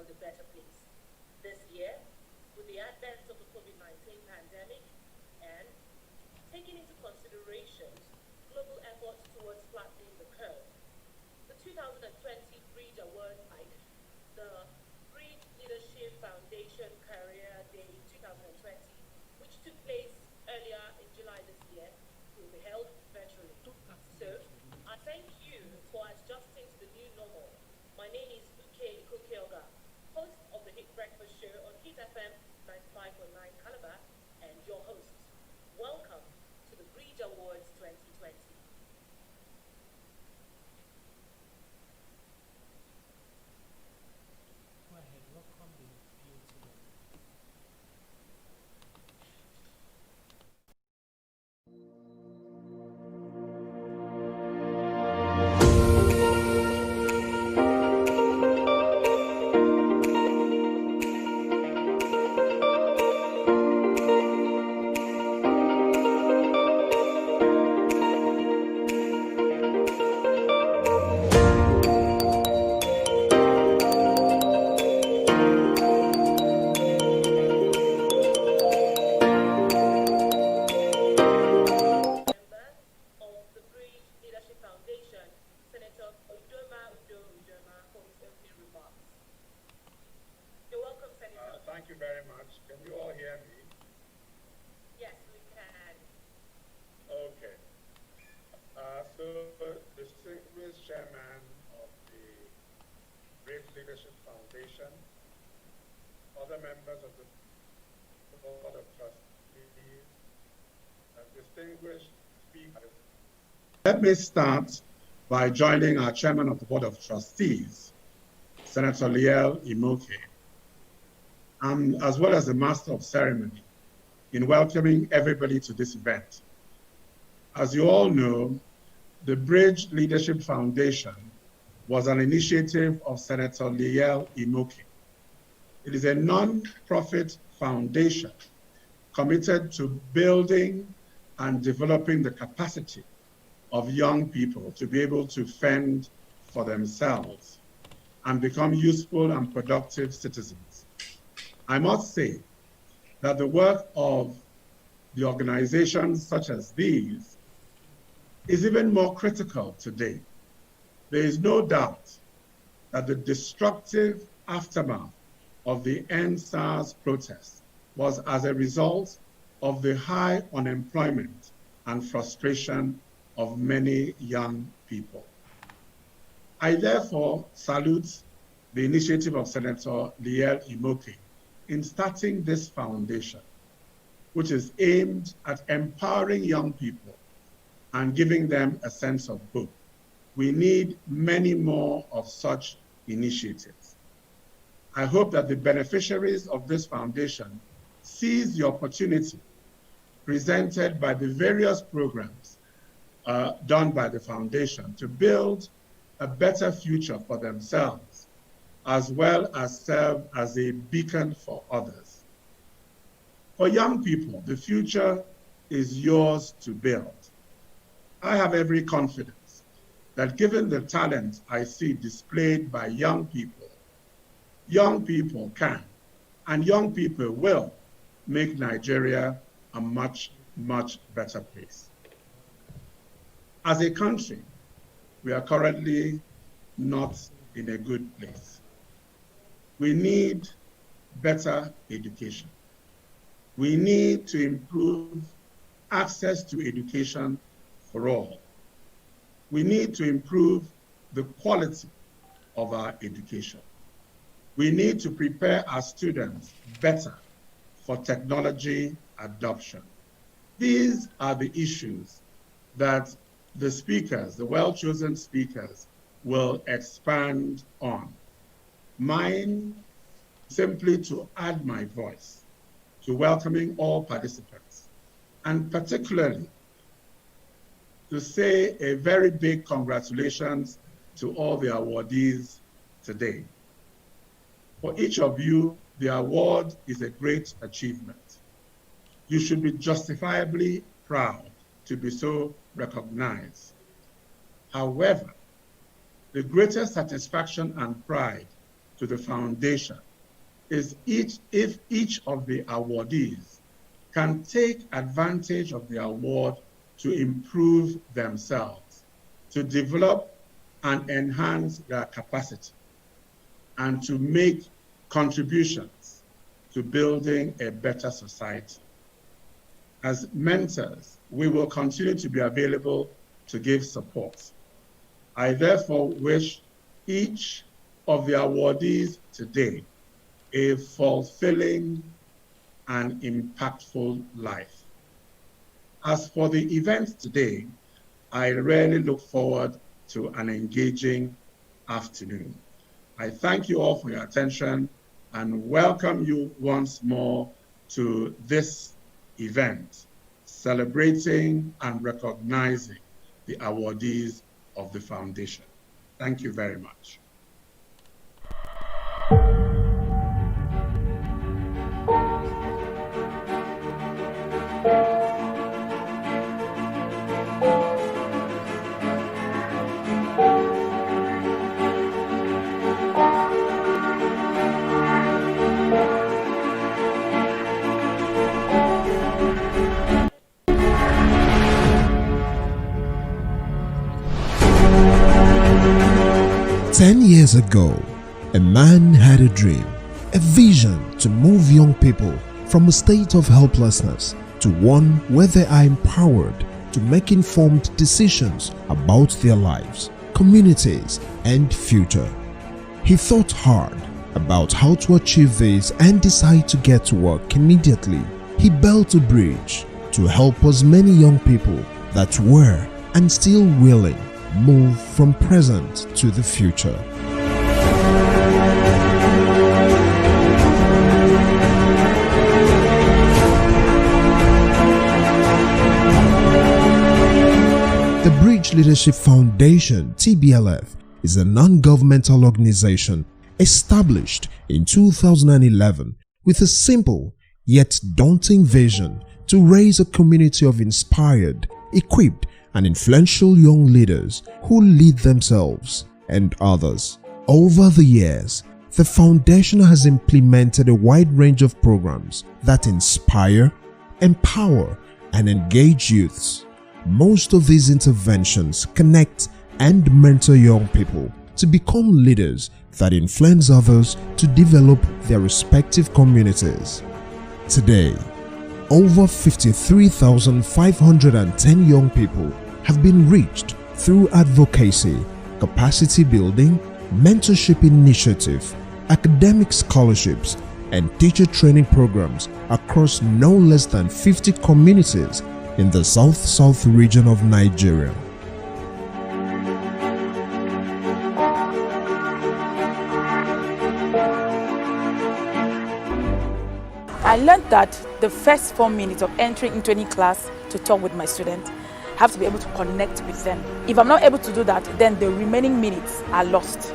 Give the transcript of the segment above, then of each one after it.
world a better place. This year, with the advent of the COVID-19 pandemic and taking into consideration global efforts towards flattening the curve, the 2020 Bridge Award Night, the Bridge Leadership Foundation Career Day 2020, which took place earlier in July this year, will be held virtually. So, I thank you for adjusting to the new normal. My name is Uke Kokioga, host of the Hit Breakfast Show on Hit FM 95.9 Calabar, and your host. Welcome to the Bridge Awards 2020. Go ahead, welcome the view to the Member of the Bridge Leadership Foundation, Senator Udoma Udoma, for his opening remarks. You're welcome, Senator. Thank you very much. Can you all hear me? Yes, we can. Okay. So, distinguished chairman of the Bridge Leadership Foundation, other members of the Board of Trustees, distinguished speakers. Let me start by joining our chairman of the Board of Trustees, Senator Liel Imoke, as well as the master of ceremony, in welcoming everybody to this event. As you all know, the Bridge Leadership Foundation was an initiative of Senator Liel Imoke. It is a non-profit foundation committed to building and developing the capacity of young people to be able to fend for themselves and become useful and productive citizens. I must say that the work of the organizations such as these is even more critical today. There is no doubt that the destructive aftermath of the End SARS protests was as a result of the high unemployment and frustration of many young people. I therefore salute the initiative of Senator Liel Imoke in starting this foundation, which is aimed at empowering young people and giving them a sense of hope. We need many more of such initiatives. I hope that the beneficiaries of this foundation seize the opportunity presented by the various programs done by the foundation to build a better future for themselves, as well as serve as a beacon for others. For young people, the future is yours to build. I have every confidence that given the talent I see displayed by young people can and young people will make Nigeria a much, much better place. As a country, we are currently not in a good place. We need better education. We need to improve access to education for all. We need to improve the quality of our education. We need to prepare our students better for technology adoption. These are the issues that the speakers, the well-chosen speakers, will expand on. Mine, simply to add my voice to welcoming all participants, and particularly to say a very big congratulations to all the awardees today. For each of you, the award is a great achievement. You should be justifiably proud to be so recognized. However, the greatest satisfaction and pride to the foundation is if each of the awardees can take advantage of the award to improve themselves, to develop and enhance their capacity, and to make contributions to building a better society. As mentors, we will continue to be available to give support. I therefore wish each of the awardees today a fulfilling and impactful life. As for the event today, I really look forward to an engaging afternoon. I thank you all for your attention and welcome you once more to this event, celebrating and recognizing the awardees of the foundation. Thank you very much. Ten years ago, a man had a dream, a vision to move young people from a state of helplessness to one where they are empowered to make informed decisions about their lives, communities, and future. He thought hard about how to achieve this and decided to get to work immediately. He built a bridge to help as many young people that were and still willing move from present to the future. The Bridge Leadership Foundation, TBLF, is a non-governmental organization established in 2011 with a simple yet daunting vision to raise a community of inspired, equipped, and influential young leaders who lead themselves and others. Over the years, the foundation has implemented a wide range of programs that inspire, empower, and engage youths. Most of these interventions connect and mentor young people to become leaders that influence others to develop their respective communities. Today, over 53,510 young people have been reached through advocacy, capacity building, mentorship initiative, academic scholarships, and teacher training programs across no less than 50 communities in the South region of Nigeria. I learned that the first 4 minutes of entering into any class to talk with my students, I have to be able to connect with them. If I'm not able to do that, then the remaining minutes are lost.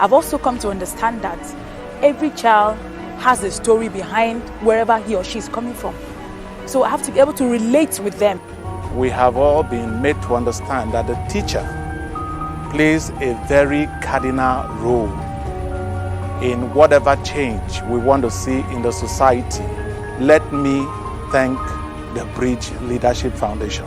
I've also come to understand that every child has a story behind wherever he or she is coming from. So I have to be able to relate with them. We have all been made to understand that the teacher plays a very cardinal role in whatever change we want to see in the society. Let me thank the Bridge Leadership Foundation.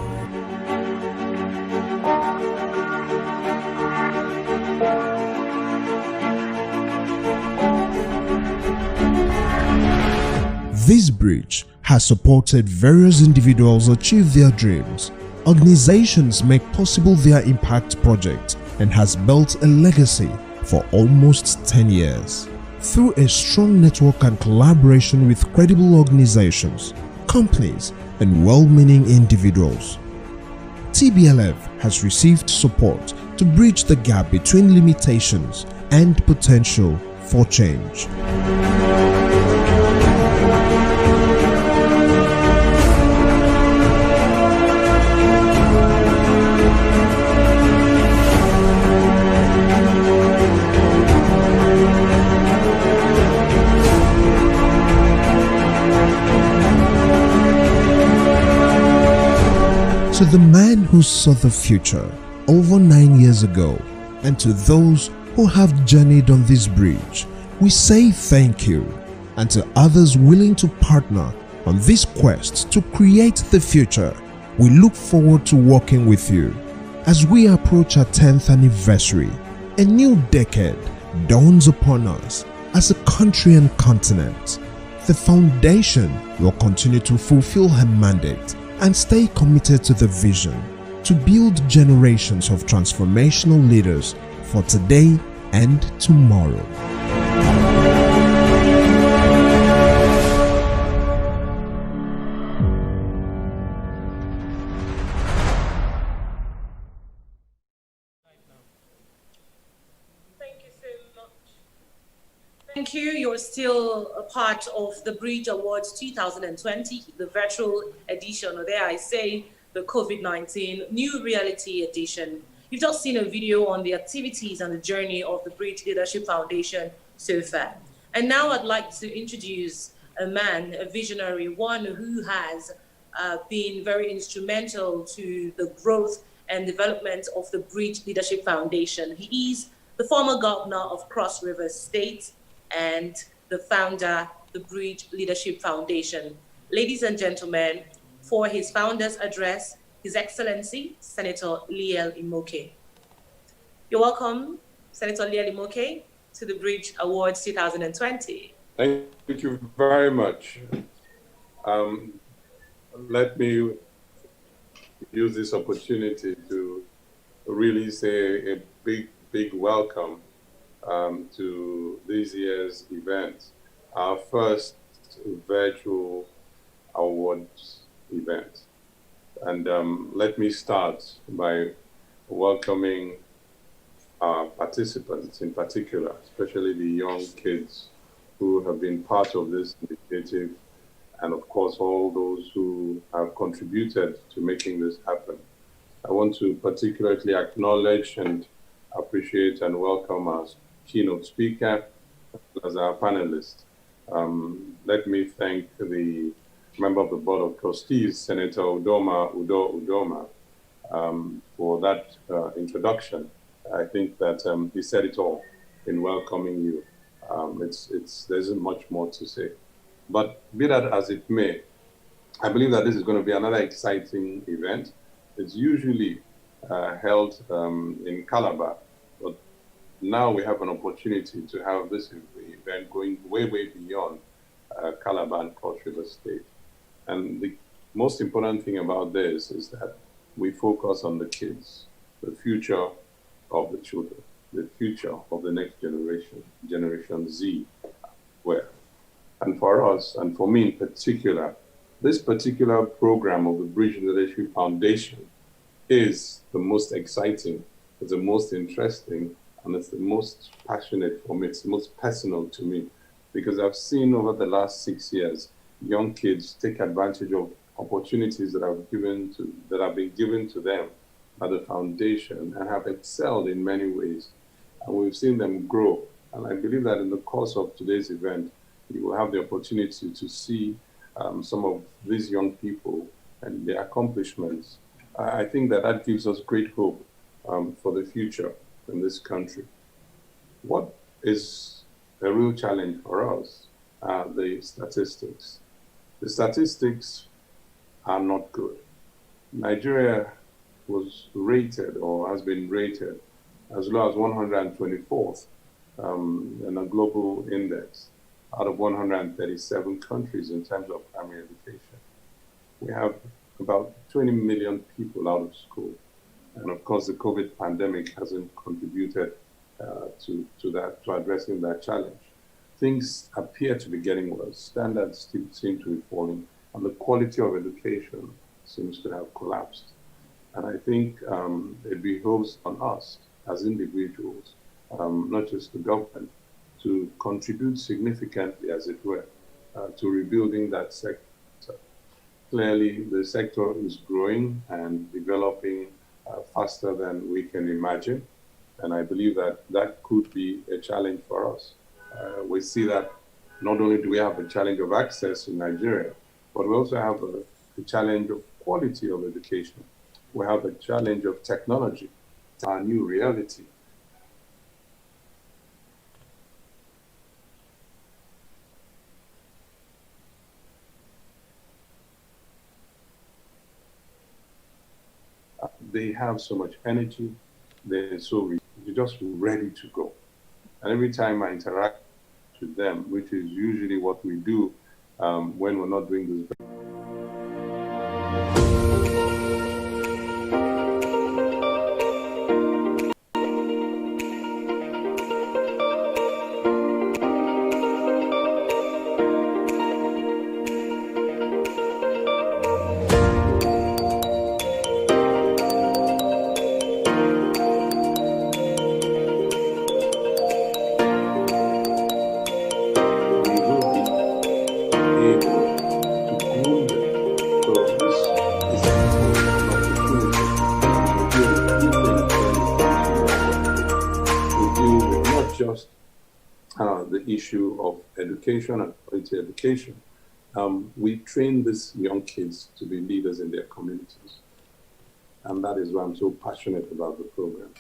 This bridge has supported various individuals achieve their dreams, organizations make possible their impact project, and has built a legacy for almost 10 years. Through a strong network and collaboration with credible organizations, companies, and well-meaning individuals, TBLF has received support to bridge the gap between limitations and potential for change. To the man who saw the future over 9 years ago, and to those who have journeyed on this bridge, We say thank you, and to others willing to partner on this quest to create the future, we look forward to working with you. As we approach our 10th anniversary, a new decade dawns upon us as a country and continent. The foundation will continue to fulfill her mandate and stay committed to the vision to build generations of transformational leaders for today and tomorrow. Thank you so much. Thank you. You're still a part of the Bridge Awards 2020, the virtual edition, or dare I say, the COVID-19 New Reality Edition. You've just seen a video on the activities and the journey of the Bridge Leadership Foundation so far. And now I'd like to introduce a man, a visionary, one who has been very instrumental to the growth and development of the Bridge Leadership Foundation. He is the former governor of Cross River State and the founder of the Bridge Leadership Foundation. Ladies and gentlemen, for his founder's address, His Excellency, Senator Liel Imoke. You're welcome, Senator Liel Imoke, to the Bridge Awards 2020. Thank you very much. Let me use this opportunity to really say a big welcome to this year's event, our first virtual awards event. And let me start by welcoming our participants in particular, especially the young kids who have been part of this initiative, and of course all those who have contributed to making this happen. I want to particularly acknowledge and appreciate and welcome our keynote speaker as our panelist. Let me thank the member of the Board of Trustees, Senator Udo Udoma, for that introduction. I think that he said it all in welcoming you. There isn't much more to say. But be that as it may, I believe that this is going to be another exciting event. It's usually held in Calabar, but now we have an opportunity to have this event going way beyond Calabar and Cross River State. And the most important thing about this is that we focus on the kids, the future of the children, the future of the next generation, Generation Z, where. And for us, and for me in particular, this particular program of the Bridge Leadership Foundation is the most exciting, it's the most interesting, and it's the most passionate for me, it's the most personal to me, because I've seen over the last 6 years, young kids take advantage of opportunities that have been given to them at the foundation and have excelled in many ways. And we've seen them grow. And I believe that in the course of today's event, you will have the opportunity to see some of these young people and their accomplishments. I think that that gives us great hope for the future in this country. What is a real challenge for us are the statistics. The statistics are not good. Nigeria was rated or has been rated as low as 124th in a global index out of 137 countries in terms of primary education. We have about 20 million people out of school. And of course, the COVID pandemic hasn't contributed to addressing that challenge. Things appear to be getting worse. Standards still seem to be falling, and the quality of education seems to have collapsed. And I think it behoves on us as individuals, not just the government, to contribute significantly, as it were, to rebuilding that sector. Clearly, the sector is growing and developing faster than we can imagine. And I believe that that could be a challenge for us. We see that not only do we have a challenge of access in Nigeria, but we also have a challenge of quality of education. We have a challenge of technology, our new reality. they have so much energy, they're just ready to go. And every time I interact with them, which is usually what we do when we're not doing this. Just the issue of education and quality education. We train these young kids to be leaders in their communities. And that is why I'm so passionate about the program.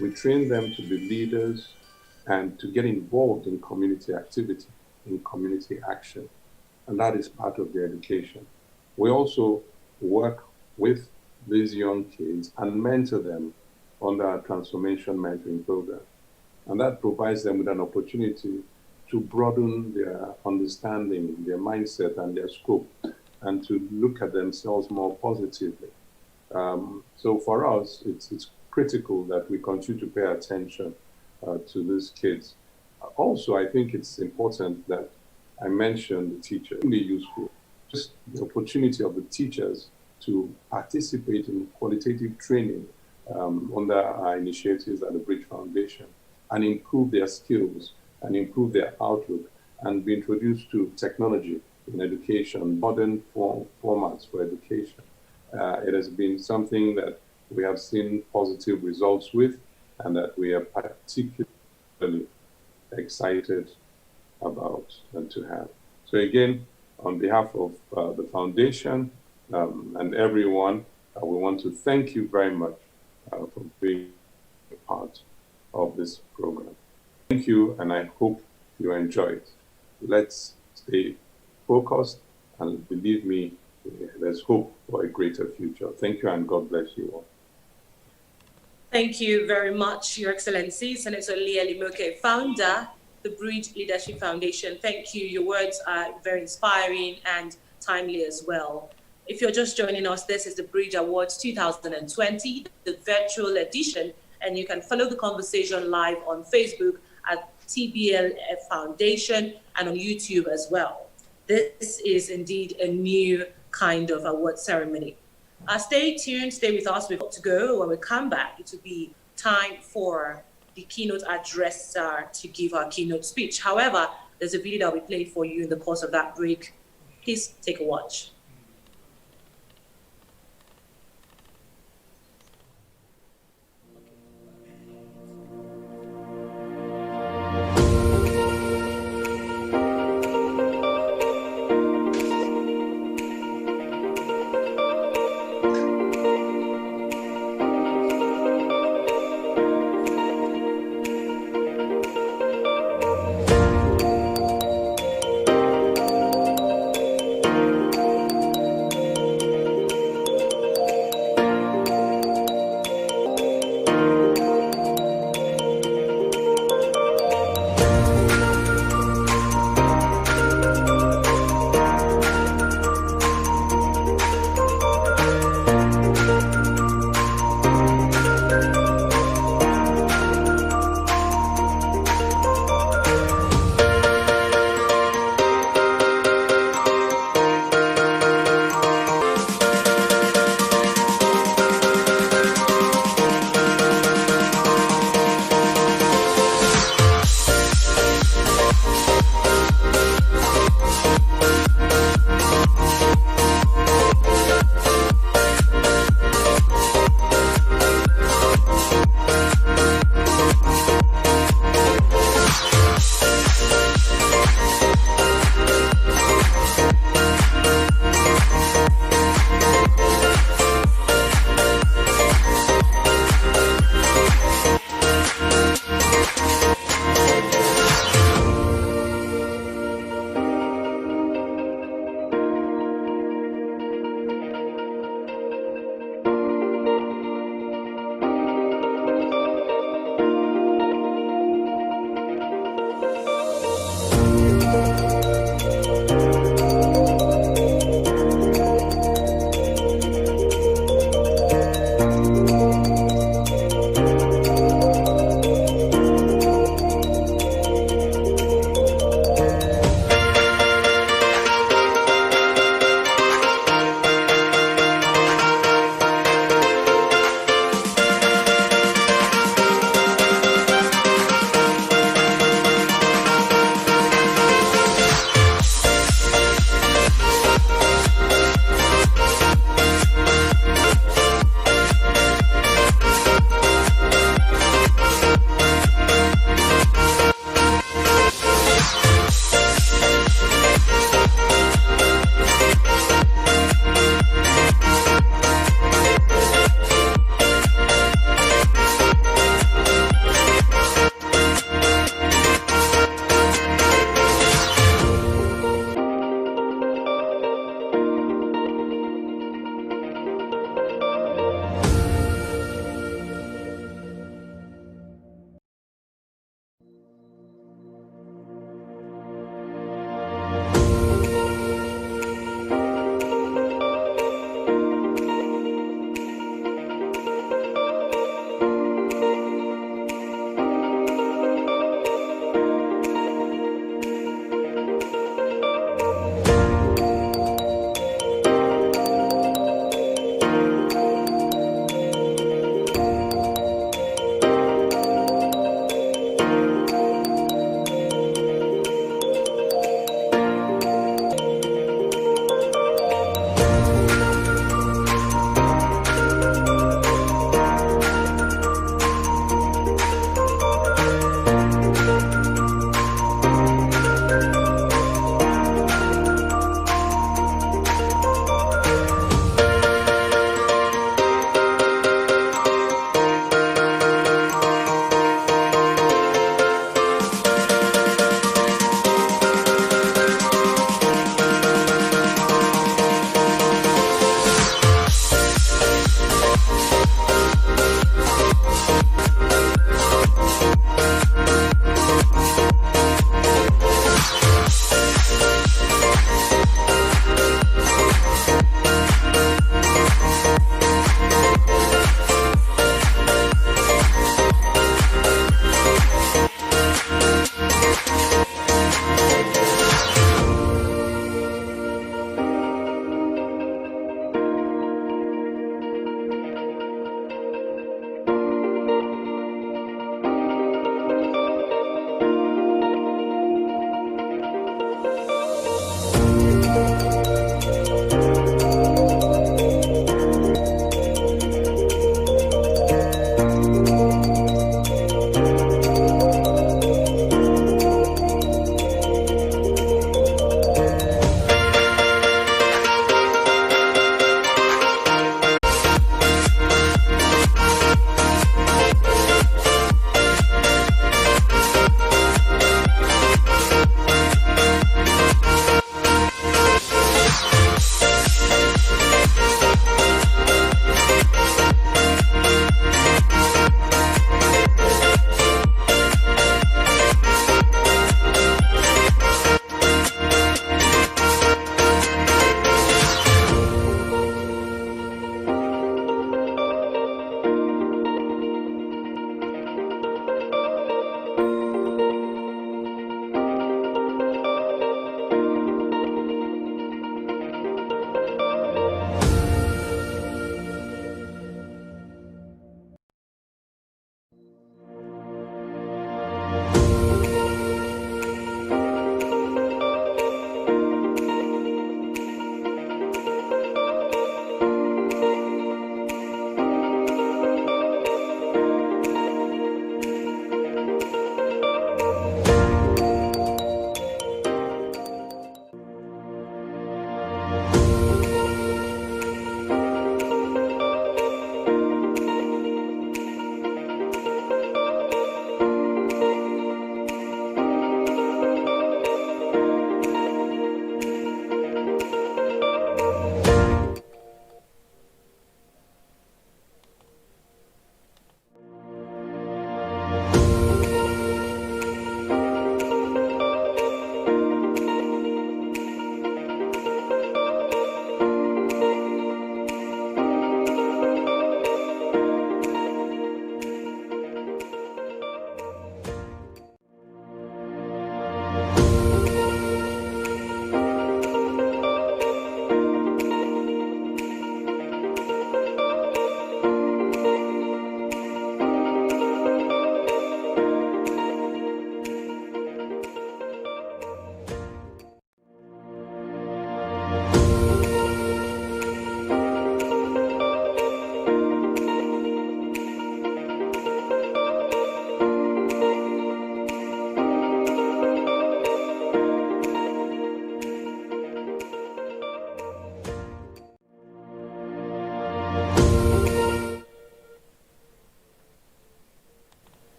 We train them to be leaders and to get involved in community activity, in community action. And that is part of their education. We also work with these young kids and mentor them under our transformation mentoring program. And that provides them with an opportunity to broaden their understanding, their mindset, and their scope, and to look at themselves more positively. So for us, it's critical that we continue to pay attention to these kids. Also, I think it's important that I mention the teacher, really useful. Just the opportunity of the teachers to participate in qualitative training under our initiatives at the Bridge Foundation, and improve their skills and improve their outlook, and be introduced to technology in education, modern formats for education. It has been something that we have seen positive results with, and that we are particularly excited about and to have. So again, on behalf of the foundation and everyone, we want to thank you very much for being a part of this program. Thank you, and I hope you enjoy it. Let's stay focused, and believe me, there's hope for a greater future. Thank you, and God bless you all. Thank you very much, Your Excellency, Senator Lee Elimoke, founder, the Bridge Leadership Foundation. Thank you. Your words are very inspiring and timely as well. If you're just joining us, this is the Bridge Awards 2020, the virtual edition, and you can follow the conversation live on Facebook at TBLF Foundation and on YouTube as well. This is indeed a new kind of award ceremony. Stay tuned, stay with us. We've got to go. When we come back, it will be time for the keynote addresser to give our keynote speech. However, there's a video that we played for you in the course of that break. Please take a watch.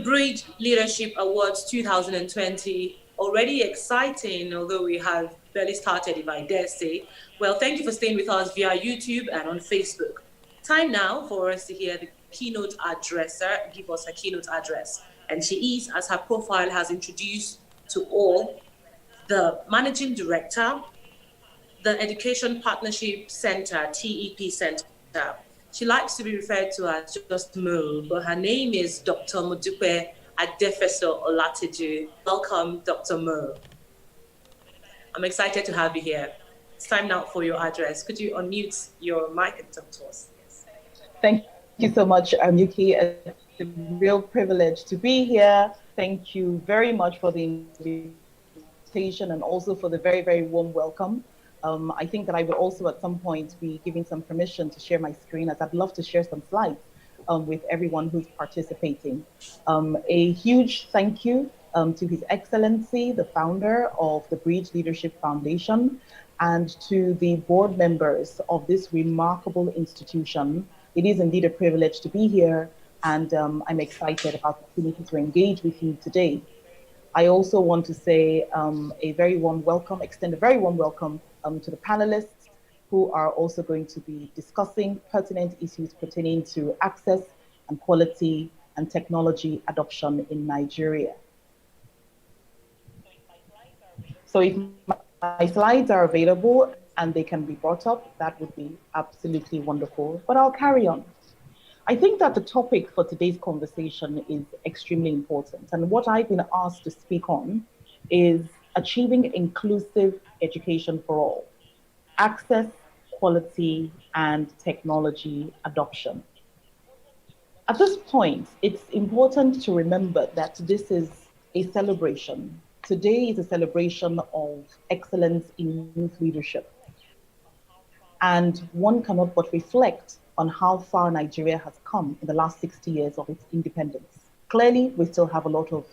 Bridge Leadership Awards 2020, already exciting, although we have barely started, if I dare say. Well, thank you for staying with us via YouTube and on Facebook. Time now for us to hear the keynote addresser give us her keynote address. And she is, as her profile has introduced to all, the Managing Director, the Education Partnership Center, TEP Center. She likes to be referred to as just Mo, but her name is Dr. Modupe Adefeso Olateju. Welcome, Dr. Mo. I'm excited to have you here. It's time now for your address. Could you unmute your mic and talk to us? Yes. Thank you so much, Yuki. It's a real privilege to be here. Thank you very much for the invitation and also for the very, very warm welcome. I think that I will also at some point be giving some permission to share my screen, as I'd love to share some slides with everyone who's participating. A huge thank you to His Excellency, the founder of the Bridge Leadership Foundation, and to the board members of this remarkable institution. It is indeed a privilege to be here, and I'm excited about the opportunity to engage with you today. I also want to say a very warm welcome, extend a very warm welcome to the panelists who are also going to be discussing pertinent issues pertaining to access and quality and technology adoption in Nigeria. So if my slides are available and they can be brought up, that would be absolutely wonderful, but I'll carry on. I think that the topic for today's conversation is extremely important, and what I've been asked to speak on is achieving inclusive education for all, access, quality, and technology adoption. At this point, it's important to remember that this is a celebration. Today is a celebration of excellence in youth leadership. And one cannot but reflect on how far Nigeria has come in the last 60 years of its independence. Clearly, we still have a lot of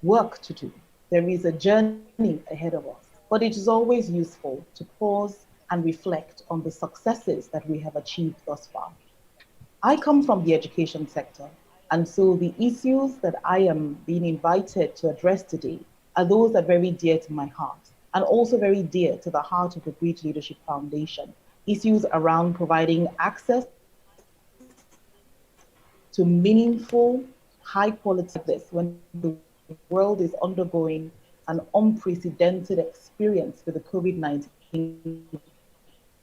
work to do. There is a journey ahead of us, but it is always useful to pause and reflect on the successes that we have achieved thus far. I come from the education sector, and so the issues that I am being invited to address today are those that are very dear to my heart, and also very dear to the heart of the Bridge Leadership Foundation. Issues around providing access to meaningful, high quality service when the world is undergoing an unprecedented experience with the COVID-19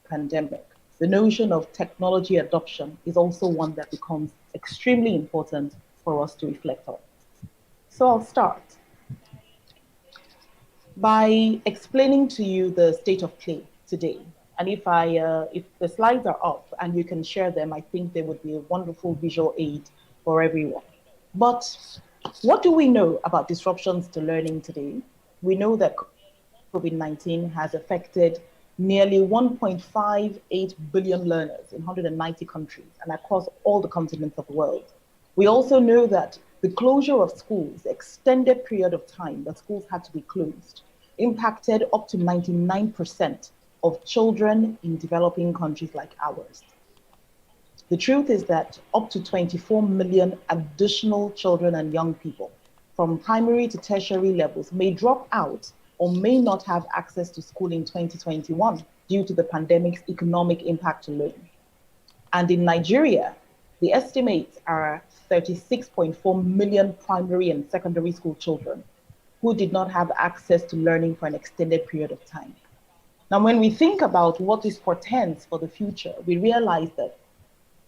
pandemic. The notion of technology adoption is also one that becomes extremely important for us to reflect on. So I'll start by explaining to you the state of play today. And if the slides are up and you can share them, I think they would be a wonderful visual aid for everyone. But what do we know about disruptions to learning today? We know that COVID-19 has affected nearly 1.58 billion learners in 190 countries and across all the continents of the world. We also know that the closure of schools, the extended period of time that schools had to be closed, impacted up to 99% of children in developing countries like ours. The truth is that up to 24 million additional children and young people from primary to tertiary levels may drop out or may not have access to school in 2021 due to the pandemic's economic impact alone. And in Nigeria, the estimates are 36.4 million primary and secondary school children who did not have access to learning for an extended period of time. Now, when we think about what this portends for the future, we realize that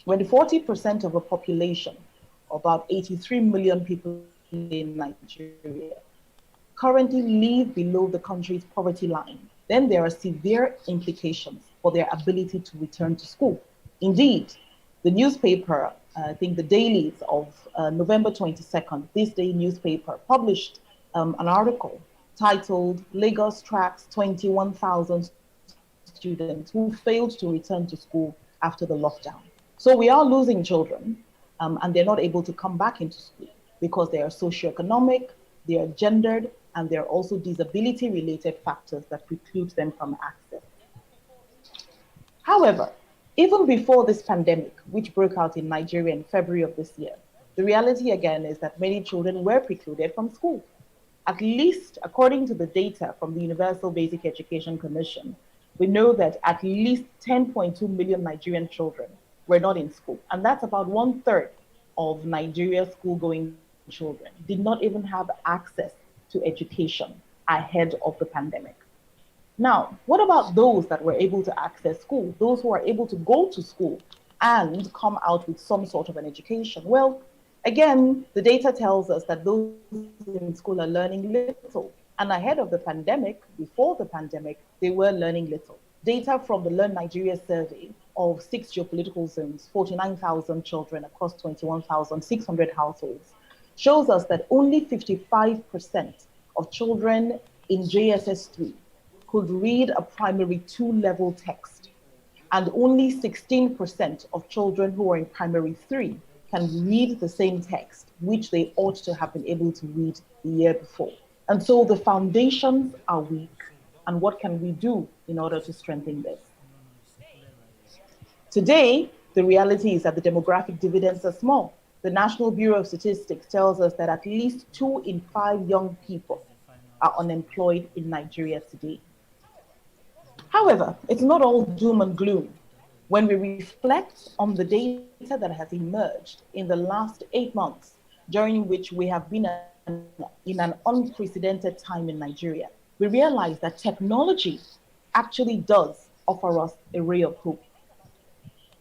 when 40% of a population, about 83 million people in Nigeria, currently live below the country's poverty line, then there are severe implications for their ability to return to school. Indeed, the newspaper, I think the dailies of November 22nd, This Day newspaper, published an article titled "Lagos Tracks 21,000 Students Who Failed to Return to School After the Lockdown." So we are losing children and they're not able to come back into school because they are socioeconomic, they are gendered, and there are also disability-related factors that preclude them from access. However, even before this pandemic, which broke out in Nigeria in February of this year, The reality again is that many children were precluded from school. At least according to the data from the Universal Basic Education Commission, we know that at least 10.2 million Nigerian children were not in school. And that's about 1/3 of Nigeria's school-going children did not even have access to education ahead of the pandemic. Now, what about those that were able to access school, those who are able to go to school and come out with some sort of an education? Well, again, the data tells us that those in school are learning little. And ahead of the pandemic, before the pandemic, they were learning little. Data from the Learn Nigeria survey of 6 geopolitical zones, 49,000 children across 21,600 households, shows us that only 55% of children in JSS 3 could read a primary 2 level text, and only 16% of children who are in primary 3 can read the same text, which they ought to have been able to read the year before. And so the foundations are weak. And what can we do in order to strengthen this? Today, the reality is that the demographic dividends are small. The National Bureau of Statistics tells us that at least 2 in 5 young people are unemployed in Nigeria today. However, it's not all doom and gloom. When we reflect on the data that has emerged in the last 8 months, during which we have been in an unprecedented time in Nigeria, we realize that technology actually does offer us a ray of hope.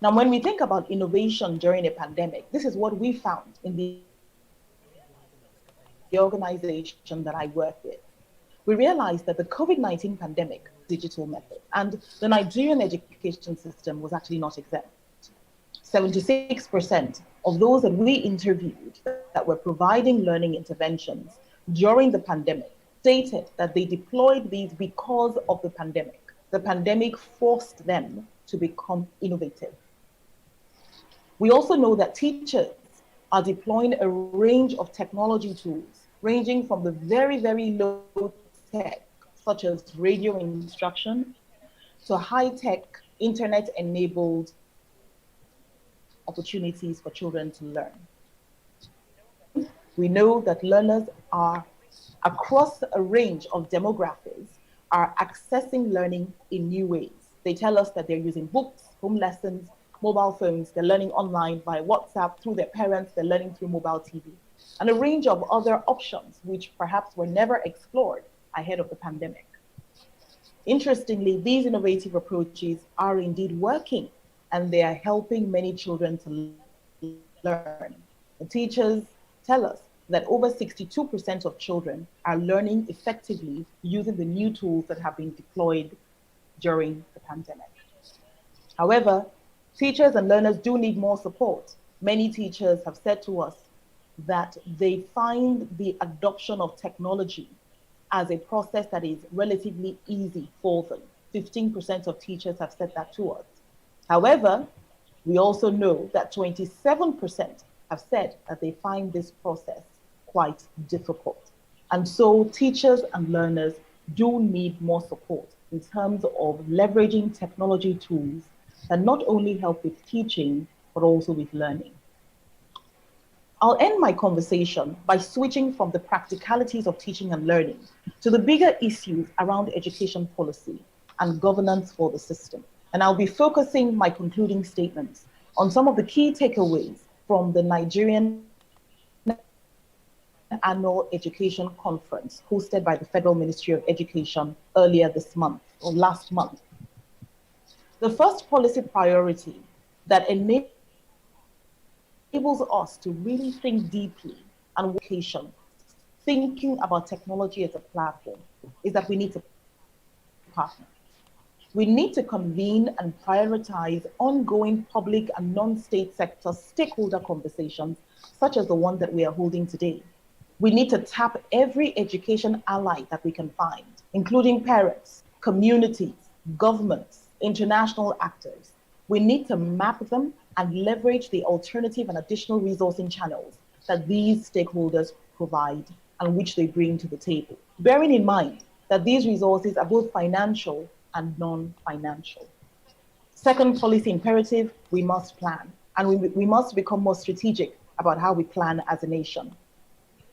Now, when we think about innovation during a pandemic, this is what we found in the organization that I work with. We realized that the COVID-19 pandemic digital method, and the Nigerian education system was actually not exempt. 76% of those that we interviewed that were providing learning interventions during the pandemic stated that they deployed these because of the pandemic. The pandemic forced them to become innovative. We also know that teachers are deploying a range of technology tools, ranging from the very, very low tech, such as radio instruction, to high-tech, internet-enabled opportunities for children to learn. We know that learners are across a range of demographics are accessing learning in new ways. They tell us that they're using books, home lessons, mobile phones, they're learning online by WhatsApp, through their parents, they're learning through mobile TV, and a range of other options which perhaps were never explored ahead of the pandemic. Interestingly, these innovative approaches are indeed working, and they are helping many children to learn. The teachers tell us that over 62% of children are learning effectively using the new tools that have been deployed during the pandemic. However, teachers and learners do need more support. Many teachers have said to us that they find the adoption of technology as a process that is relatively easy for them. 15% of teachers have said that to us. However, we also know that 27% have said that they find this process quite difficult. And so teachers and learners do need more support in terms of leveraging technology tools that not only help with teaching, but also with learning. I'll end my conversation by switching from the practicalities of teaching and learning to the bigger issues around education policy and governance for the system. And I'll be focusing my concluding statements on some of the key takeaways from the Nigerian Annual Education Conference hosted by the Federal Ministry of Education earlier this month, or last month. The first policy priority that enables us to really think deeply on education, thinking about technology as a platform, is that we need to partner. We need to convene and prioritize ongoing public and non-state sector stakeholder conversations, such as the one that we are holding today. We need to tap every education ally that we can find, including parents, communities, governments, international actors. We need to map them and leverage the alternative and additional resourcing channels that these stakeholders provide and which they bring to the table, bearing in mind that these resources are both financial and non-financial. Second policy imperative, we must plan, and we must become more strategic about how we plan as a nation.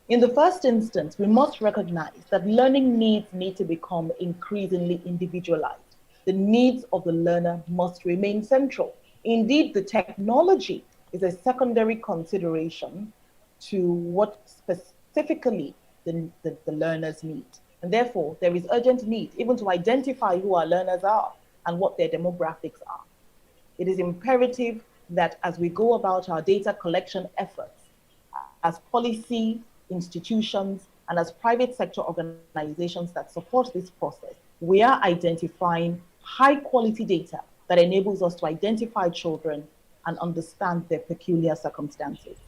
In the first instance, we must recognize that learning needs need to become increasingly individualized. The needs of the learner must remain central. Indeed, the technology is a secondary consideration to what specifically the learners need. And therefore, there is urgent need even to identify who our learners are and what their demographics are. It is imperative that as we go about our data collection efforts, as policy institutions and as private sector organizations that support this process, we are identifying high quality data that enables us to identify children and understand their peculiar circumstances.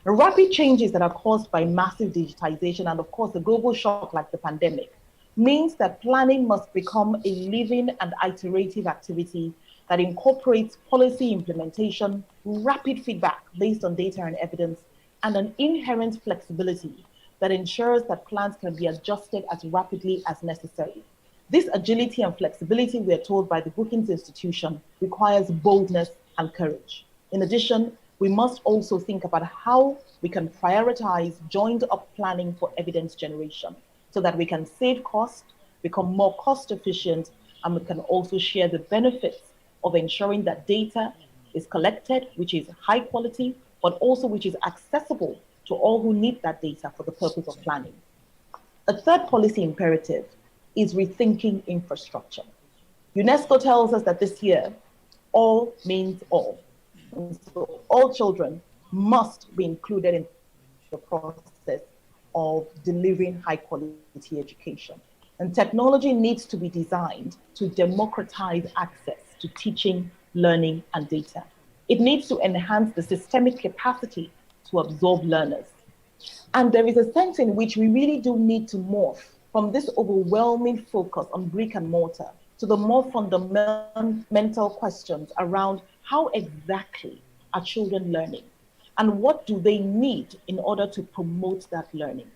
The rapid changes that are caused by massive digitization and of course the global shock like the pandemic means that planning must become a living and iterative activity that incorporates policy implementation, rapid feedback based on data and evidence, and an inherent flexibility that ensures that plans can be adjusted as rapidly as necessary. This agility and flexibility, we are told by the Brookings Institution, requires boldness and courage. In addition, we must also think about how we can prioritize joined up planning for evidence generation so that we can save cost, become more cost efficient, and we can also share the benefits of ensuring that data is collected, which is high quality, but also which is accessible to all who need that data for the purpose of planning. A third policy imperative is rethinking infrastructure. UNESCO tells us that this year, all means all. And so all children must be included in the process of delivering high quality education. And technology needs to be designed to democratize access to teaching, learning, and data. It needs to enhance the systemic capacity to absorb learners. And there is a sense in which we really do need to morph from this overwhelming focus on brick and mortar to the more fundamental questions around how exactly are children learning and what do they need in order to promote that learning.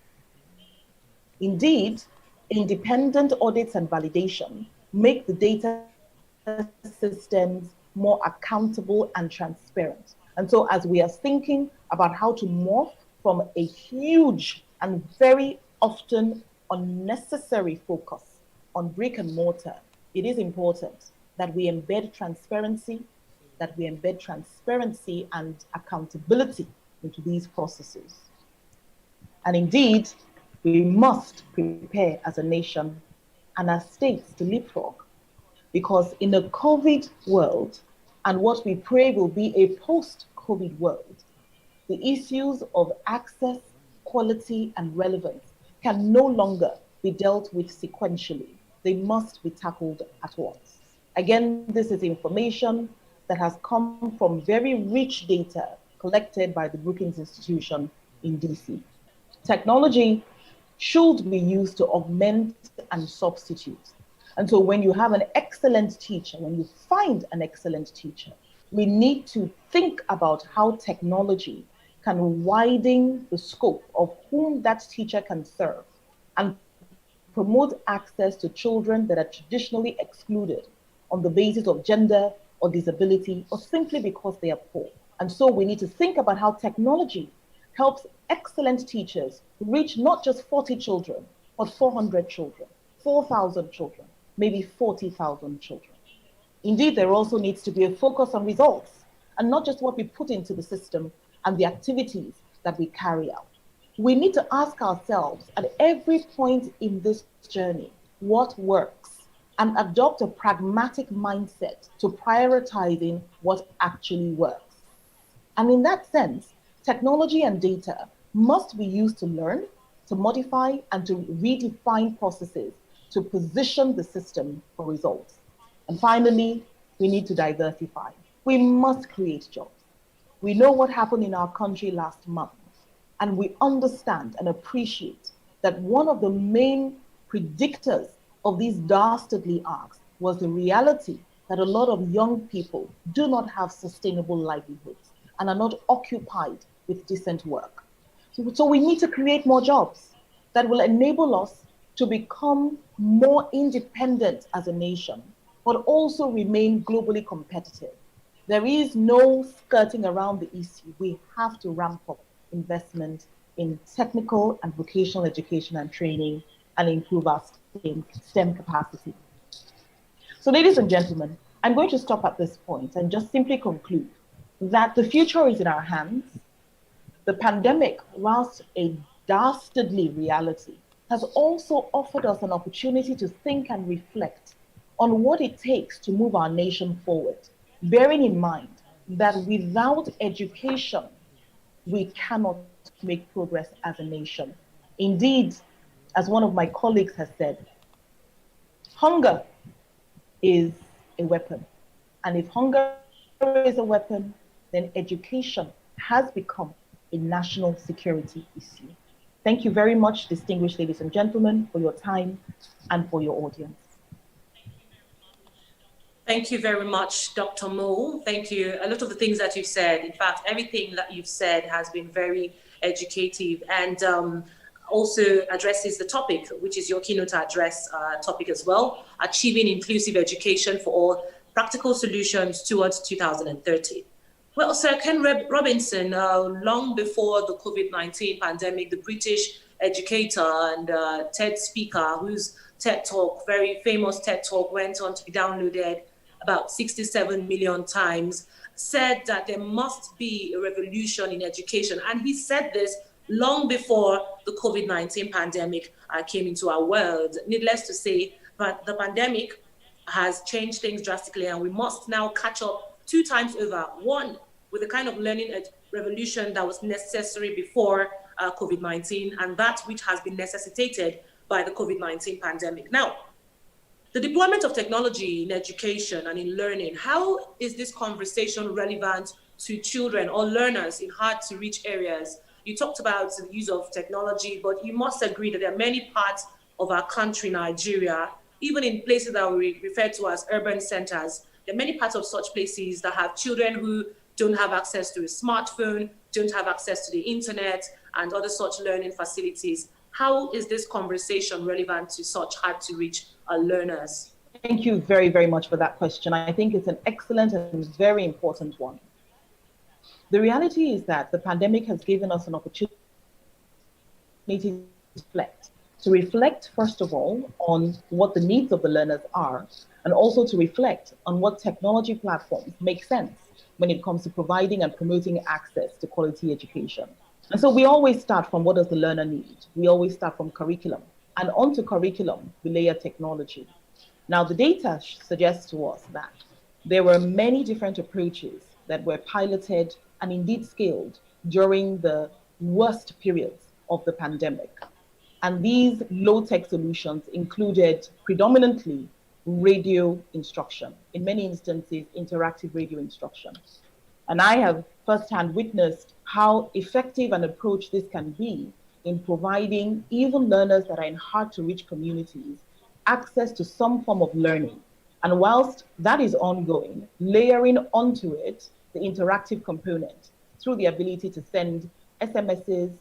Indeed, independent audits and validation make the data systems more accountable and transparent. And so as we are thinking about how to morph from a huge and very often unnecessary focus on brick and mortar, it is important that we embed transparency and accountability into these processes. And indeed, we must prepare as a nation and as states to leapfrog, because in a COVID world, and what we pray will be a post-COVID world, the issues of access, quality, and relevance can no longer be dealt with sequentially. They must be tackled at once. Again, this is information that has come from very rich data collected by the Brookings Institution in DC. Technology should be used to augment and substitute. And so when you have an excellent teacher, when you find an excellent teacher, we need to think about how technology can widen the scope of whom that teacher can serve and promote access to children that are traditionally excluded on the basis of gender or disability or simply because they are poor. And so we need to think about how technology helps excellent teachers reach not just 40 children, but 400 children, 4,000 children, maybe 40,000 children. Indeed, there also needs to be a focus on results and not just what we put into the system and the activities that we carry out. We need to ask ourselves at every point in this journey, what works, and adopt a pragmatic mindset to prioritizing what actually works. And in that sense, technology and data must be used to learn, to modify, and to redefine processes to position the system for results. And finally, we need to diversify. We must create jobs. We know what happened in our country last month, and we understand and appreciate that one of the main predictors of these dastardly acts was the reality that a lot of young people do not have sustainable livelihoods and are not occupied with decent work. So we need to create more jobs that will enable us to become more independent as a nation, but also remain globally competitive. There is no skirting around the issue. We have to ramp up investment in technical and vocational education and training and improve our STEM capacity. So, ladies and gentlemen, I'm going to stop at this point and just simply conclude that the future is in our hands. The pandemic, whilst a dastardly reality, has also offered us an opportunity to think and reflect on what it takes to move our nation forward, bearing in mind that without education, we cannot make progress as a nation. Indeed, as one of my colleagues has said, hunger is a weapon. And if hunger is a weapon, then education has become a national security issue. Thank you very much, distinguished ladies and gentlemen, for your time and for your audience. Thank you very much, Dr. Mo. Thank you. A lot of the things that you've said, in fact, everything that you've said has been very educative and also addresses the topic, which is your keynote address topic as well, achieving inclusive education for all, practical solutions towards 2030. Well, Sir Ken Robinson, long before the COVID-19 pandemic, the British educator and TED speaker, whose TED Talk, very famous TED Talk, went on to be downloaded about 67 million times, said that there must be a revolution in education. And he said this long before the COVID-19 pandemic came into our world. Needless to say, but the pandemic has changed things drastically, and we must now catch up 2 times over. One, with the kind of learning revolution that was necessary before COVID-19, and that which has been necessitated by the COVID-19 pandemic. Now, the deployment of technology in education and in learning, how is this conversation relevant to children or learners in hard-to-reach areas? You talked about the use of technology, but you must agree that there are many parts of our country, Nigeria, even in places that we refer to as urban centers, there are many parts of such places that have children who don't have access to a smartphone, don't have access to the internet, and other such learning facilities. How is this conversation relevant to such hard-to-reach learners? Thank you very, very much for that question. I think it's an excellent and very important one. The reality is that the pandemic has given us an opportunity to reflect, first of all, on what the needs of the learners are, and also to reflect on what technology platforms make sense when it comes to providing and promoting access to quality education. And so we always start from what does the learner need? We always start from curriculum. And onto curriculum, we layer technology. Now, the data suggests to us that there were many different approaches that were piloted and indeed scaled during the worst periods of the pandemic. And these low-tech solutions included predominantly radio instruction, in many instances, interactive radio instruction. And I have firsthand witnessed how effective an approach this can be in providing even learners that are in hard-to-reach communities access to some form of learning. And whilst that is ongoing, layering onto it the interactive component through the ability to send SMSs,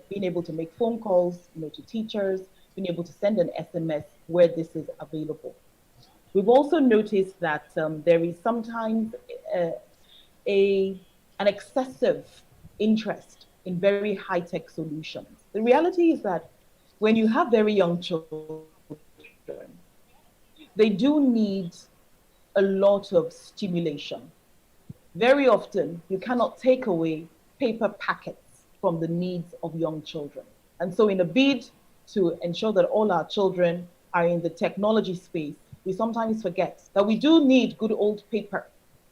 being able to make phone calls, to teachers, being able to send an SMS where this is available. We've also noticed that there is sometimes an excessive interest in very high-tech solutions. The reality is that when you have very young children, they do need a lot of stimulation. Very often, you cannot take away paper packets from the needs of young children. And so in a bid to ensure that all our children are in the technology space, we sometimes forget that we do need good old paper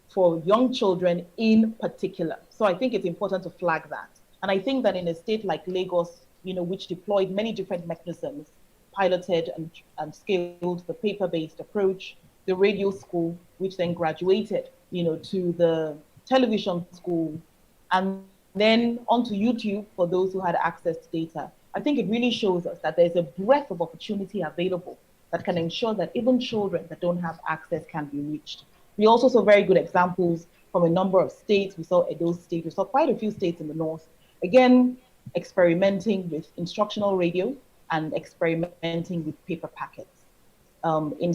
for young children in particular. So I think it's important to flag that. And I think that in a state like Lagos, which deployed many different mechanisms, piloted and scaled the paper-based approach, the radio school, which then graduated, to the television school, and then onto YouTube for those who had access to data. I think it really shows us that there's a breadth of opportunity available that can ensure that even children that don't have access can be reached. We also saw very good examples from a number of states. We saw Edo State, we saw quite a few states in the north, again, experimenting with instructional radio and experimenting with paper packets. In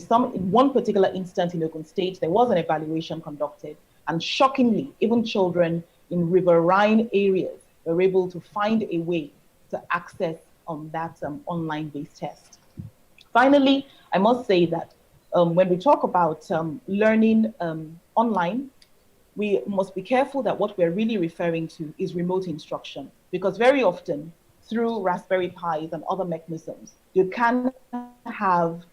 one particular instance in Ogun State, there was an evaluation conducted, and shockingly, even children in riverine areas were able to find a way to access that online-based test. Finally, I must say that when we talk about learning online, we must be careful that what we're really referring to is remote instruction, because very often through Raspberry Pis and other mechanisms, you can have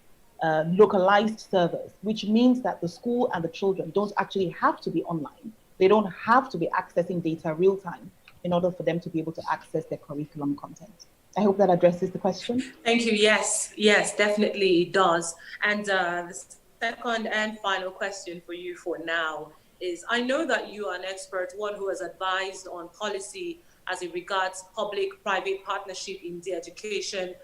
localized servers, which means that the school and the children don't actually have to be online. They don't have to be accessing data real time in order for them to be able to access their curriculum content. I hope that addresses the question. Thank you. Yes, definitely it does. And the second and final question for you for now is, I know that you are an expert, one who has advised on policy as it regards public-private partnership in the education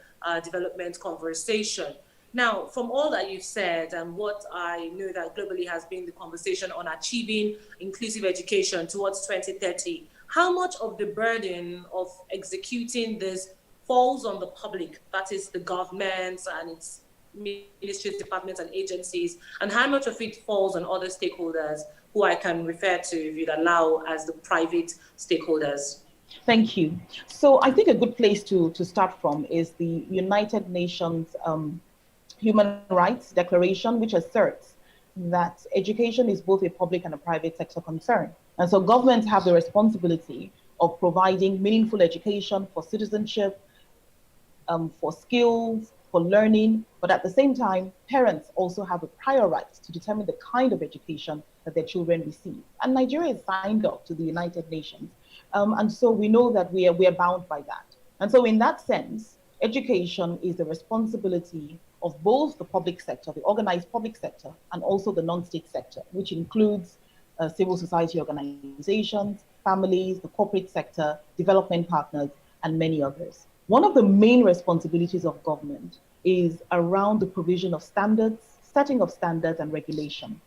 development conversation. Now, from all that you've said and what I know that globally has been the conversation on achieving inclusive education towards 2030, how much of the burden of executing this falls on the public, that is the government and its ministries, departments and agencies, and how much of it falls on other stakeholders who I can refer to, if you'd allow, as the private stakeholders? Thank you. So I think a good place to start from is the United Nations Human Rights Declaration, which asserts that education is both a public and a private sector concern. And so governments have the responsibility of providing meaningful education for citizenship, for skills, for learning, but at the same time, parents also have a prior right to determine the kind of education that their children receive. And Nigeria is signed up to the United Nations. And so we know that we are bound by that. And so in that sense, education is the responsibility of both the public sector, the organized public sector, and also the non-state sector, which includes civil society organizations, families, the corporate sector, development partners, and many others. One of the main responsibilities of government is around the provision of standards, setting of standards and regulation.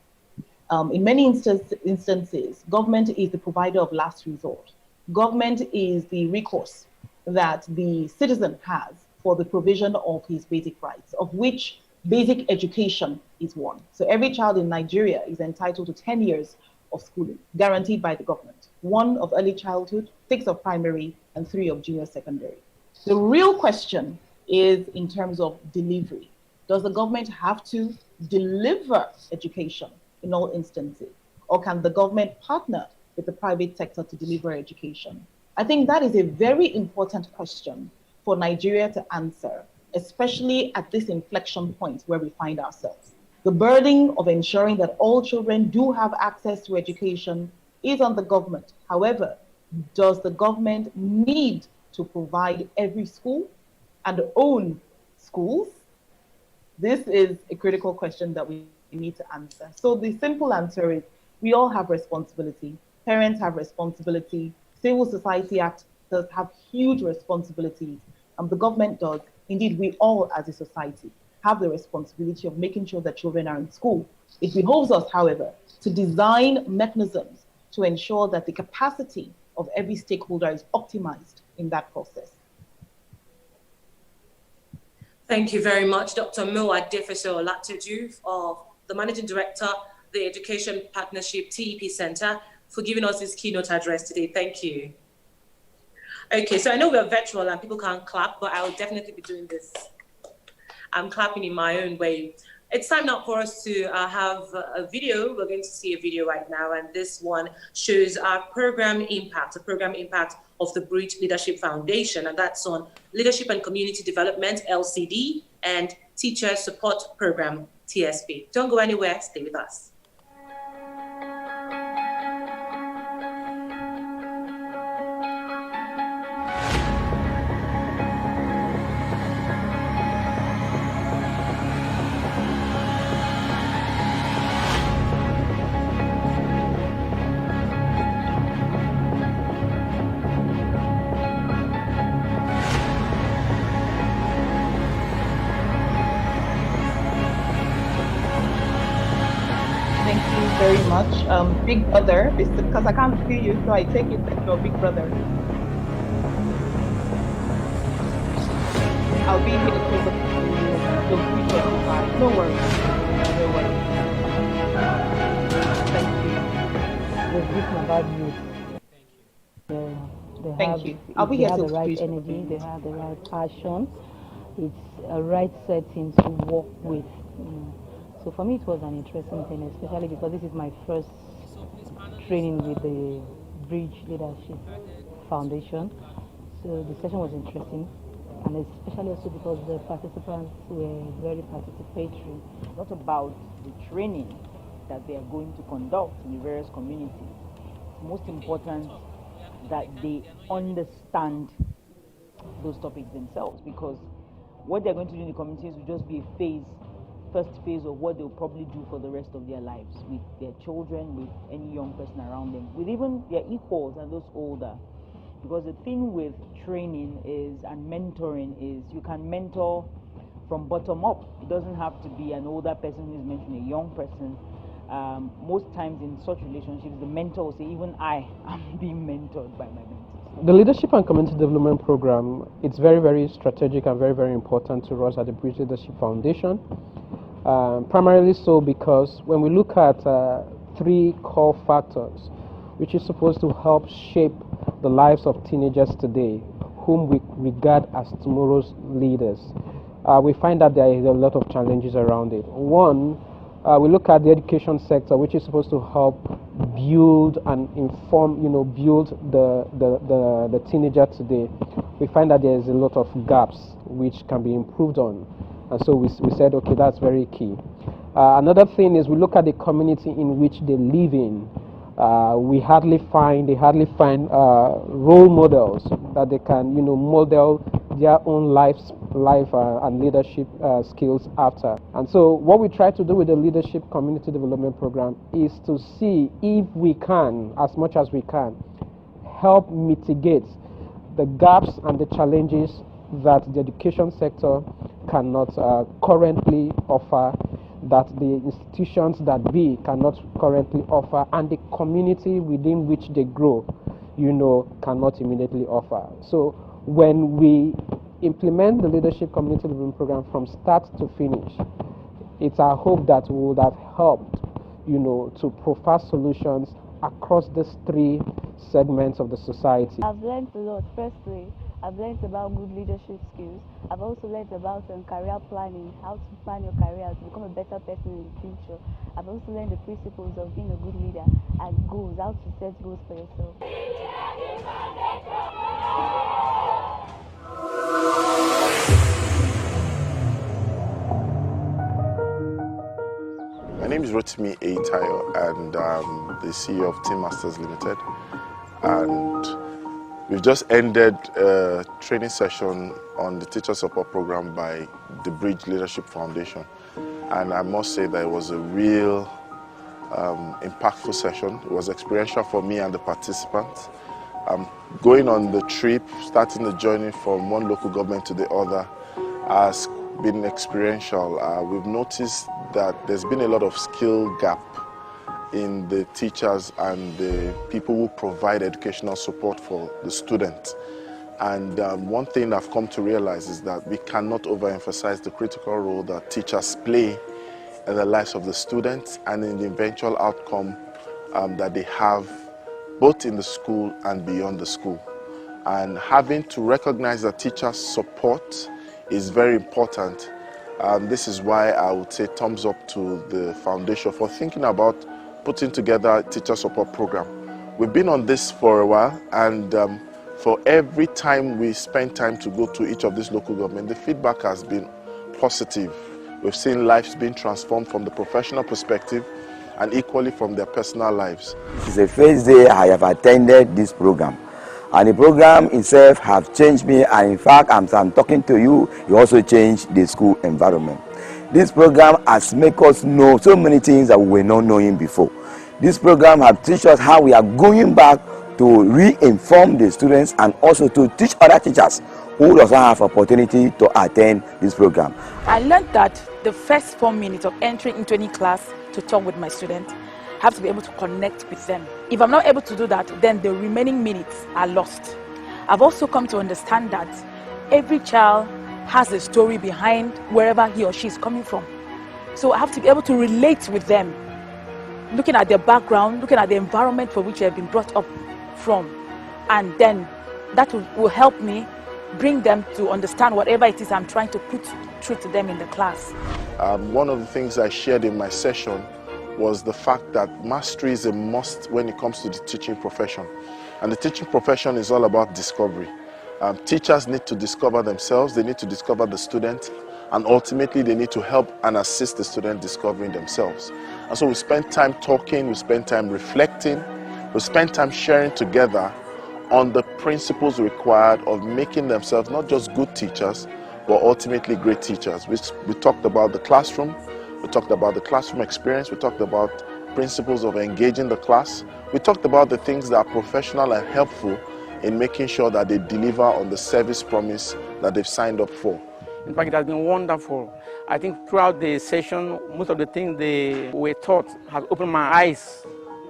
In many instances, government is the provider of last resort. Government is the recourse that the citizen has for the provision of his basic rights, of which basic education is one. So every child in Nigeria is entitled to 10 years of schooling, guaranteed by the government. 1 of early childhood, 6 of primary, and 3 of junior secondary. The real question is in terms of delivery. Does the government have to deliver education in all instances? Or can the government partner with the private sector to deliver education? I think that is a very important question for Nigeria to answer, especially at this inflection point where we find ourselves. The burden of ensuring that all children do have access to education is on the government. However, does the government need to provide every school and own schools? This is a critical question that we need to answer. So the simple answer is we all have responsibility. Parents have responsibility. Civil society actors have huge responsibilities. The government does. Indeed, we all as a society have the responsibility of making sure that children are in school. It behoves us, however, to design mechanisms to ensure that the capacity of every stakeholder is optimized in that process. Thank you very much, Dr. Mo Adefeso Olatunji, of the Managing Director, the Education Partnership TEP Center, for giving us this keynote address today. Thank you. Okay, so I know we're virtual and people can't clap, but I'll definitely be doing this. I'm clapping in my own way. It's time now for us to have a video. We're going to see a video right now, and this one shows our program impact, the program impact of the Bridge Leadership Foundation, and that's on Leadership and Community Development, LCD, and Teacher Support Program, TSP. Don't go anywhere, stay with us. Very much. Big brother, because I can't see you, so I take it that you're big brother. I'll be here to the 3:35. No worries. No worries. Thank you. There's this about youth. Thank you. I'll be They here have till the right 3:15. energy, they have the right passion. It's a right setting to work with. So for me, it was an interesting thing, especially because this is my first training with the Bridge Leadership Foundation. So the session was interesting, and especially also because the participants were very participatory. Not about the training that they are going to conduct in the various communities. It's most important that they understand those topics themselves, because what they're going to do in the communities will just be a first phase of what they'll probably do for the rest of their lives with their children, with any young person around them, with even their equals and those older. Because the thing with training and mentoring is you can mentor from bottom up. It doesn't have to be an older person who is mentoring a young person. Most times in such relationships, the mentor will say, even I am being mentored by my mentors. The Leadership and Community Development Program, it's very, very strategic and very, very important to us at the Bridge Leadership Foundation. Primarily so because when we look at 3 core factors, which is supposed to help shape the lives of teenagers today, whom we regard as tomorrow's leaders, we find that there is a lot of challenges around it. One, we look at the education sector, which is supposed to help build and inform, build the teenager today. We find that there is a lot of gaps which can be improved on. And so we said, okay, that's very key. Another thing is we look at the community in which they live in. They hardly find role models that they can, model their own life and leadership skills after. And so what we try to do with the Leadership Community Development Program is to see if we can, as much as we can, help mitigate the gaps and the challenges that the education sector cannot currently offer, that the institutions that be cannot currently offer, and the community within which they grow, cannot immediately offer. So when we implement the Leadership Community Development Program from start to finish, it's our hope that we would have helped, to provide solutions across these 3 segments of the society. I've learned a lot. Firstly, I've learned about good leadership skills. I've also learned about career planning, how to plan your career to become a better person in the future. I've also learned the principles of being a good leader and goals, how to set goals for yourself. My name is Rotimi Eitayo, and I'm the CEO of Team Masters Limited. And we've just ended a training session on the Teacher Support Program by the Bridge Leadership Foundation. And I must say that it was a real impactful session. It was experiential for me and the participants. Going on the trip, starting the journey from one local government to the other has been experiential. We've noticed that there's been a lot of skill gap in the teachers and the people who provide educational support for the students. And one thing I've come to realize is that we cannot overemphasize the critical role that teachers play in the lives of the students and in the eventual outcome that they have both in the school and beyond the school. And having to recognize that teachers' support is very important. This is why I would say thumbs up to the foundation for thinking about putting together a teacher support program. We've been on this for a while, and for every time we spend time to go to each of these local governments, the feedback has been positive. We've seen lives being transformed from the professional perspective and equally from their personal lives. This is the first day I have attended this program, and the program itself has changed me, and in fact, as I'm talking to you, it also changed the school environment. This program has made us know so many things that we were not knowing before. This program has taught us how we are going back to re-inform the students and also to teach other teachers who doesn't have opportunity to attend this program. I learned that the first 4 minutes of entering into any class to talk with my students, I have to be able to connect with them. If I'm not able to do that, then the remaining minutes are lost. I've also come to understand that every child has a story behind wherever he or she is coming from. So I have to be able to relate with them, looking at their background, looking at the environment for which they have been brought up from. And then that will help me bring them to understand whatever it is I'm trying to put through to them in the class. One of the things I shared in my session was the fact that mastery is a must when it comes to the teaching profession. And the teaching profession is all about discovery. Teachers need to discover themselves, they need to discover the student, and ultimately they need to help and assist the student discovering themselves. And so we spend time talking, we spend time reflecting, we spend time sharing together on the principles required of making themselves not just good teachers, but ultimately great teachers. We talked about the classroom, we talked about the classroom experience, we talked about principles of engaging the class, we talked about the things that are professional and helpful in making sure that they deliver on the service promise that they've signed up for. In fact, it has been wonderful. I think throughout the session, most of the things they were taught has opened my eyes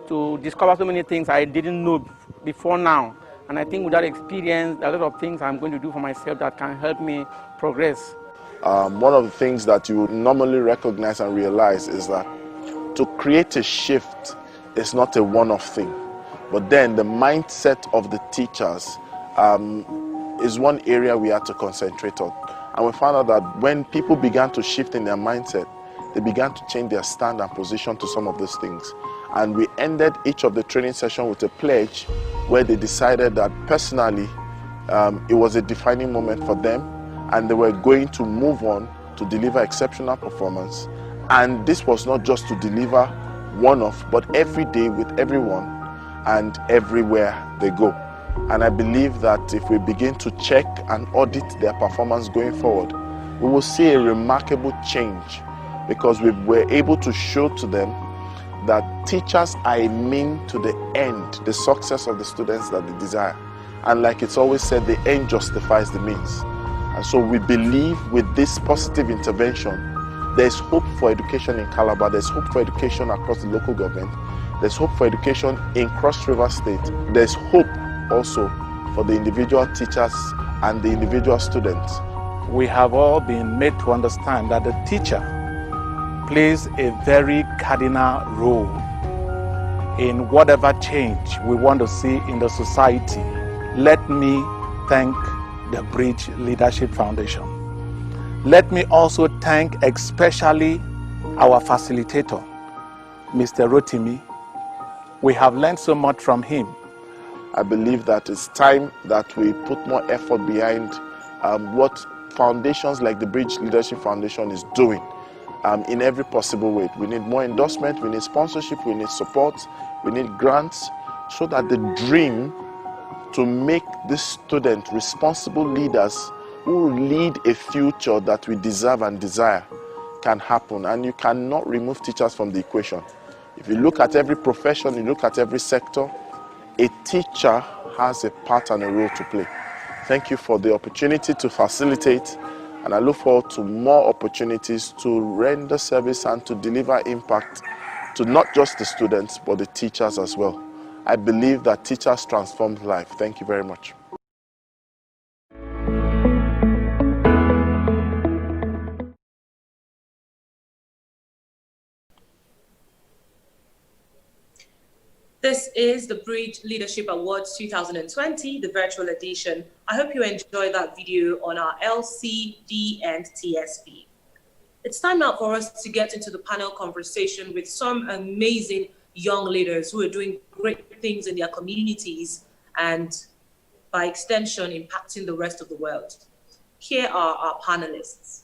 to discover so many things I didn't know before now. And I think with that experience, there are a lot of things I'm going to do for myself that can help me progress. One of the things that you normally recognize and realize is that to create a shift is not a one-off thing. But then the mindset of the teachers is one area we had to concentrate on. And we found out that when people began to shift in their mindset, they began to change their stand and position to some of those things. And we ended each of the training sessions with a pledge where they decided that personally it was a defining moment for them and they were going to move on to deliver exceptional performance. And this was not just to deliver one-off, but every day with everyone and everywhere they go. And I believe that if we begin to check and audit their performance going forward, we will see a remarkable change because we were able to show to them that teachers are a mean to the end, the success of the students that they desire. And like it's always said, the end justifies the means. And so we believe with this positive intervention, there's hope for education in Calabar, there's hope for education across the local government, there's hope for education in Cross River State, there's hope also for the individual teachers and the individual students. We have all been made to understand that the teacher plays a very cardinal role in whatever change we want to see in the society. Let me thank the Bridge Leadership Foundation. Let me also thank especially our facilitator, Mr. Rotimi. We have learned so much from him. I believe that it's time that we put more effort behind what foundations like the Bridge Leadership Foundation is doing in every possible way. We need more endorsement, we need sponsorship, we need support, we need grants, so that the dream to make this student responsible leaders who will lead a future that we deserve and desire can happen. And you cannot remove teachers from the equation. If you look at every profession, you look at every sector, a teacher has a part and a role to play. Thank you for the opportunity to facilitate, and I look forward to more opportunities to render service and to deliver impact to not just the students, but the teachers as well. I believe that teachers transform life. Thank you very much. This is the Bridge Leadership Awards 2020, the virtual edition. I hope you enjoyed that video on our LCD and TSP. It's time now for us to get into the panel conversation with some amazing young leaders who are doing great things in their communities and, by extension, impacting the rest of the world. Here are our panelists.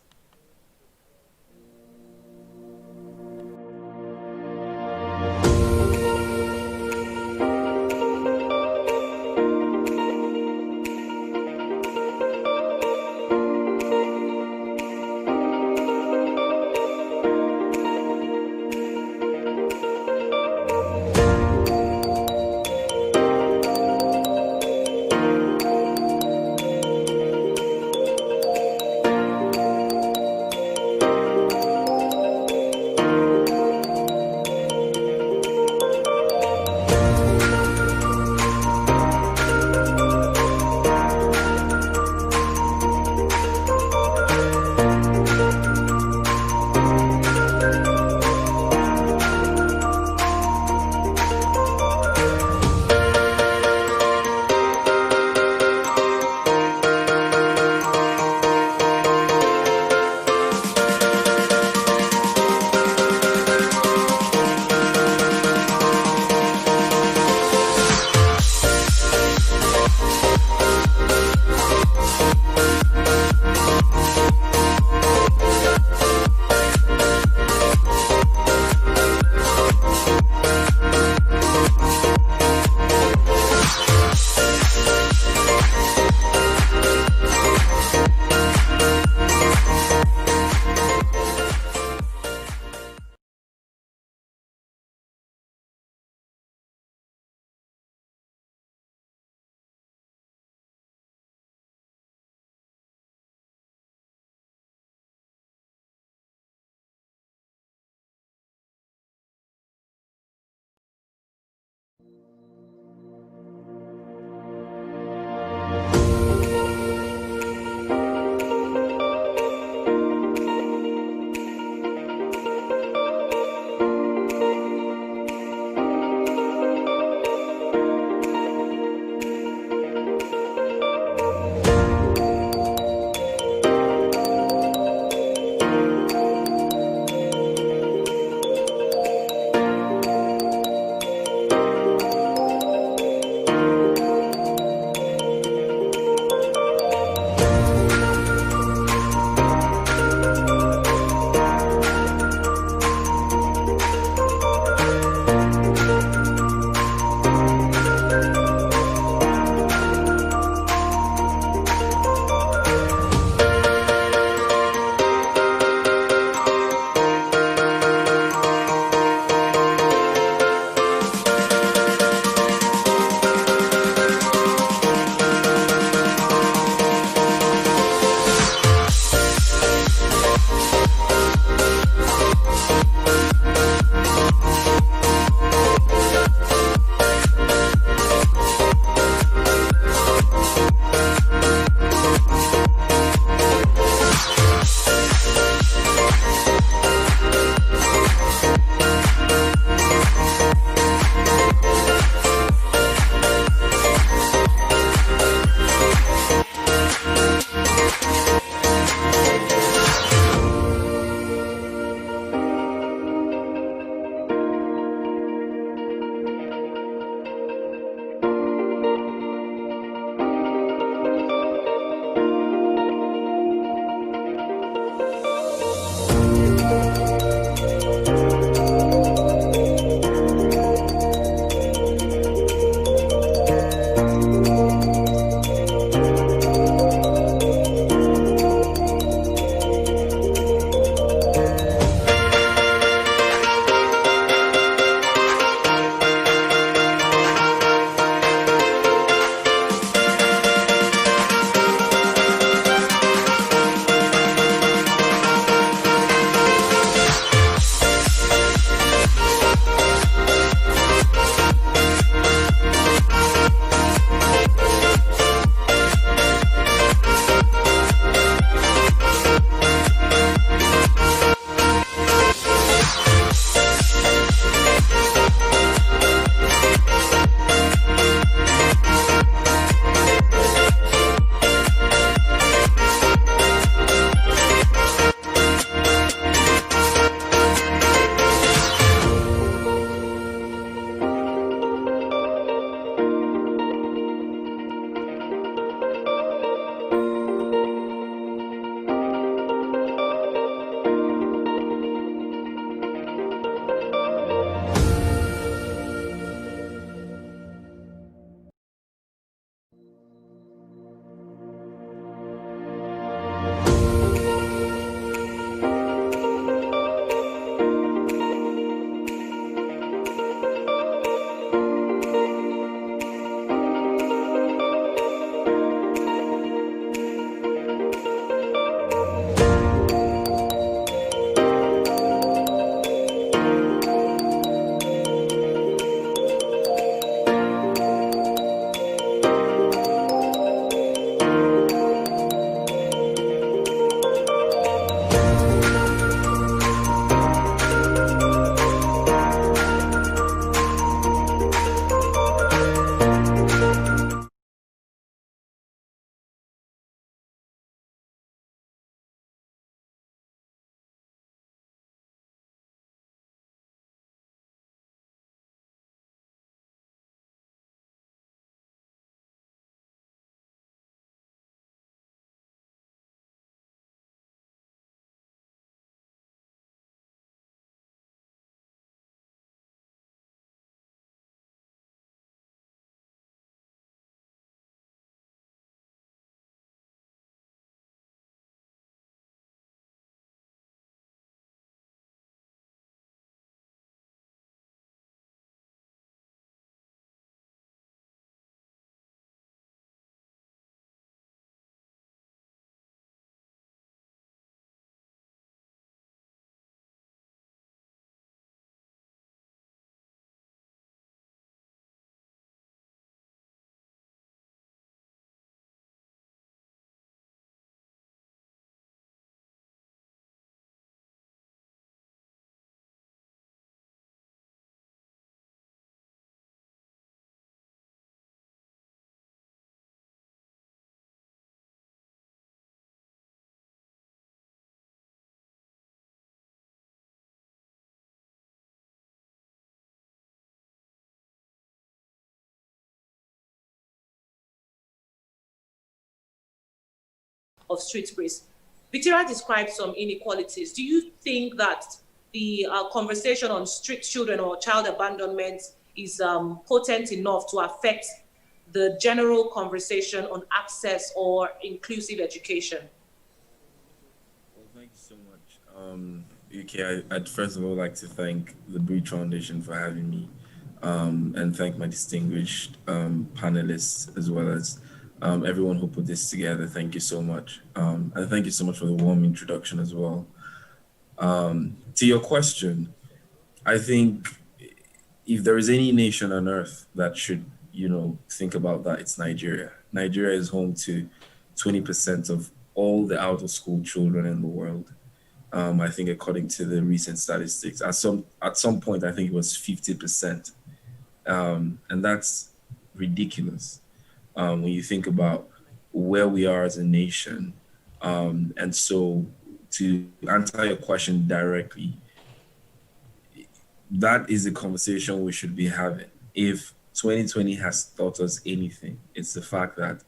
of street priests. Victoria described some inequalities. Do you think that the conversation on street children or child abandonment is potent enough to affect the general conversation on access or inclusive education? Well, thank you so much. UK, I'd first of all like to thank the Bridge Foundation for having me, and thank my distinguished panelists as well as everyone who put this together. Thank you so much. And thank you so much for the warm introduction as well. To your question, I think if there is any nation on earth that should, think about that, it's Nigeria. Nigeria is home to 20% of all the out-of-school children in the world. I think according to the recent statistics, at some point, I think it was 50%. And that's ridiculous when you think about where we are as a nation. And so to answer your question directly, that is the conversation we should be having. If 2020 has taught us anything, it's the fact that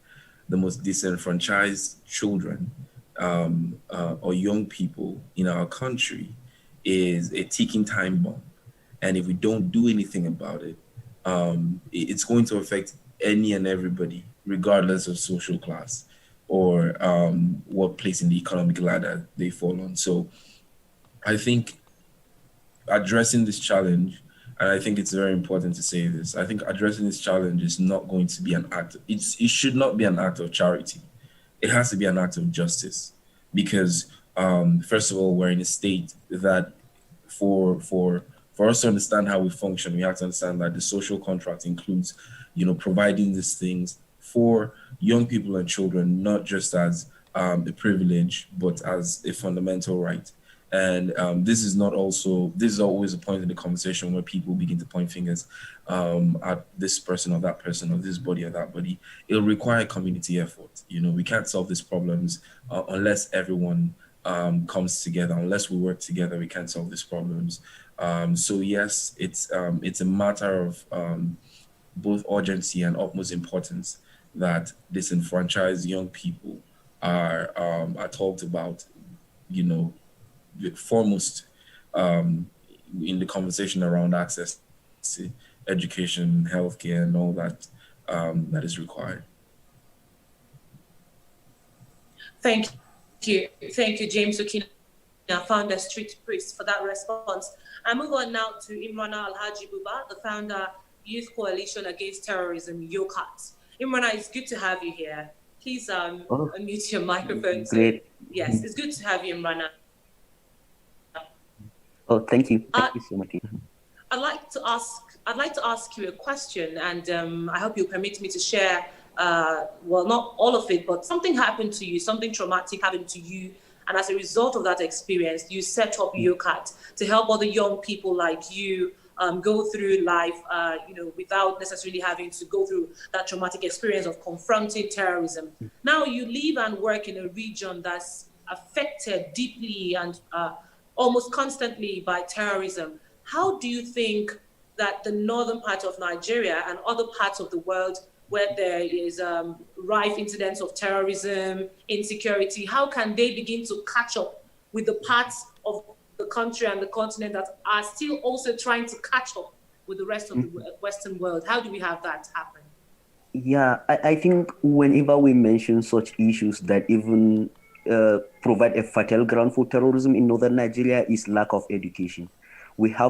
the most disenfranchised children or young people in our country is a ticking time bomb. And if we don't do anything about it, it's going to affect any and everybody, regardless of social class or what place in the economic ladder they fall on. So I think addressing this challenge, and I think it's very important to say this, I think addressing this challenge is not going to be an act, it should not be an act of charity. It has to be an act of justice because, first of all, we're in a state that for us to understand how we function, we have to understand that the social contract includes, providing these things for young people and children, not just as a privilege, but as a fundamental right. And this is always a point in the conversation where people begin to point fingers at this person or that person or this body or that body. It'll require community effort. We can't solve these problems unless everyone comes together. Unless we work together, we can't solve these problems. So yes, it's a matter of both urgency and utmost importance that disenfranchised young people are talked about, foremost in the conversation around access to education, healthcare, and all that that is required. Thank you, James Okina, founder Street Priest, for that response. I move on now to Imrana Alhaji Buba, the founder Youth Coalition Against Terrorism, YOCAT. Imrana, it's good to have you here. Please unmute your microphone. Great. Yes, it's good to have you, Imrana. Oh, thank you. Thank you so much. I'd like to ask you a question, and I hope you'll permit me to share. Well, not all of it, but something happened to you, something traumatic happened to you, and as a result of that experience, you set up YOCAT to help other young people like you go through life, without necessarily having to go through that traumatic experience of confronting terrorism. Now you live and work in a region that's affected deeply and almost constantly by terrorism. How do you think that the northern part of Nigeria and other parts of the world where there is rife incidents of terrorism, insecurity, how can they begin to catch up with the parts of the country and the continent that are still also trying to catch up with the rest of the Western world? How do we have that happen? Yeah, I think whenever we mention such issues that even provide a fertile ground for terrorism in northern Nigeria is lack of education. We have